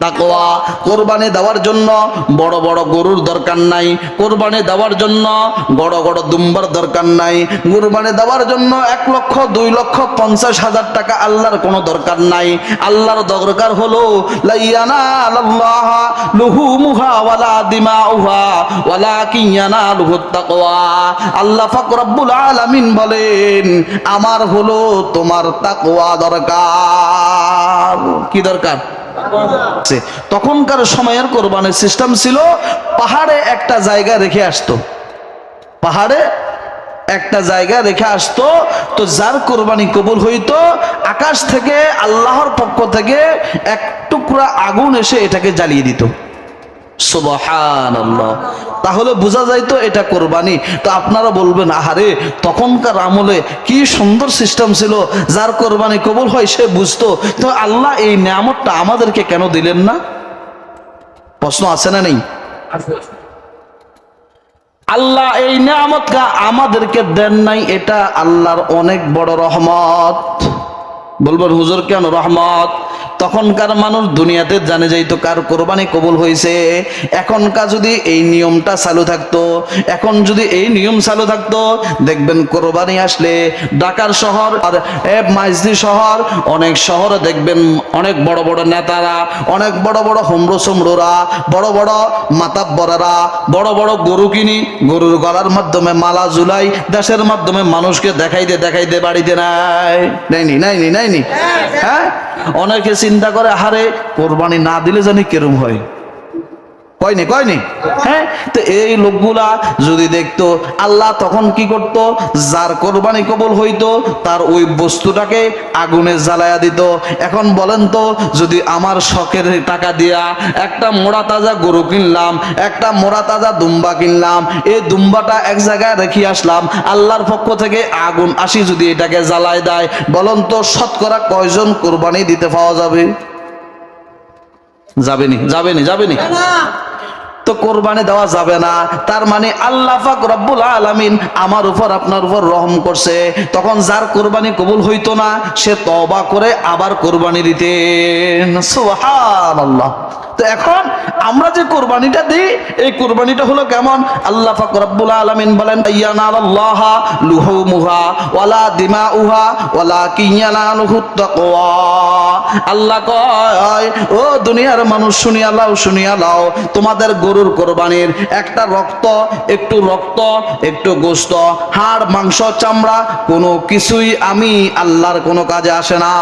তাকওয়া। কোরবানি দেওয়ার জন্য বড় বড় গরুর দরকার নাই, কোরবানি দেওয়ার জন্য বড় বড় দুম্বার দরকার নাই, কোরবানি দেওয়ার জন্য 1 লক্ষ 2 লক্ষ 50,000 টাকা আল্লাহর কোনো দরকার নাই। আল্লাহর দরকার হলো লা ইয়ানালাল্লাহা লুহুমুহা ওয়ালা দিমাউহা ওয়ালাকিন ইয়ানালুহুত তাকওয়া। আল্লাহ পাক রব্বুল আলামিন বলেন, আমার হলো তোমার তাকওয়া দরকার। কি দরকার? তখনকার সময়ের কোরবানির সিস্টেম ছিল পাহাড়ে একটা জায়গা রেখে আসতো, পাহাড়ে একটা জায়গা রেখে আসতো। তো যার কোরবানি কবুল হইতো, আকাশ থেকে আল্লাহর পক্ষ থেকে এক টুকরা আগুন এসে এটাকে জ্বালিয়ে দিত। সুবহানাল্লাহ। তাহলে বোঝা যাইতো এটা কোরবানি। তো আপনারা বলবেন, আহারে তখনকার আমলে কি সুন্দর সিস্টেম ছিল, যার কোরবানি কবুল হয় সে বুঝতো। তো আল্লাহ এই নিয়ামতটা আমাদেরকে কেন দিলেন না? প্রশ্ন আছে না নেই? আল্লাহ এই নিয়ামতটা আমাদেরকে দেন নাই, এটা আল্লাহর অনেক বড় রহমত। বলবেন হুজুর কেন রহমত? তখনকার মানুষ দুনিয়াতে জানে যাইতো কার কোরবানি কবুল হয়েছে। এখনকার যদি এই নিয়মটা চালু থাকতো, এখন যদি এই নিয়ম চালু থাকতো, দেখবেন কোরবানি আসলে ঢাকার শহর আর মাইজদি শহর, অনেক শহরে দেখবেন অনেক বড় বড় নেতারা, অনেক বড় বড় হোমরো সোমরোরা, বড় বড় মাতাব্বরেরা বড় বড় গরু কিনি, গরুর গলার মাধ্যমে মালা ঝুলাই, দেশের মাধ্যমে মানুষকে দেখাইতে বাড়িতে নাইনি নাইনি নাইনি। হ্যাঁ, অনেকে চিন্তা করে, আহারে কোরবানি না দিলে জানি কেরম হয়, কয়নি। হ্যাঁ, তো এই লোকগুলা যদি দেখতো, আল্লাহ তখন কি করত? যার কোরবানি কবুল হইতো তার ওই বস্তুটাকে আগুনে জ্বালায়া দিত। এখন বলেন তো, যদি আমার শখের টাকা দিয়া একটা মোড়া তাজা গরু কিনলাম, একটা মোড়া তাজা দুম্বা কিনলাম, এই দুম্বাটা এক জায়গায় রেখে আসলাম, আল্লাহর পক্ষ থেকে আগুন আসি যদি এটাকে জ্বালায় দেয়, বলেন তো শতকরা কয়জন কোরবানি দিতে পাওয়া যাবে? যাবেনি। তো কোরবানি দেওয়া যাবে না। তার মানে আল্লাহ পাক রব্বুল আলামিন আমার উপর আপনার উপর রহম করছে। তখন যার কোরবানি কবুল হইতো না, সে তওবা করে আবার কোরবানি দিতেন। সুবহানাল্লাহ। তো এখন আমরা যে কোরবানিটা দিই, এই কোরবানিটা হলো কেমন? আল্লাহ পাক রব্বুল আলামিন বলেন, ইয়ানালাল্লাহা লুহুমুহা ওয়ালা দিমাউহা ওয়ালাকিন ইয়ানালুহুত তাকওয়া। আল্লাহ কয়, ও দুনিয়ার মানুষ শুনিয়া লাও, তোমাদের গরুর কোরবানির একটা রক্ত, একটু গোশত, হাড় মাংস চামড়া কোনো কিছুই আমি আল্লাহর কোনো কাজে আসে না।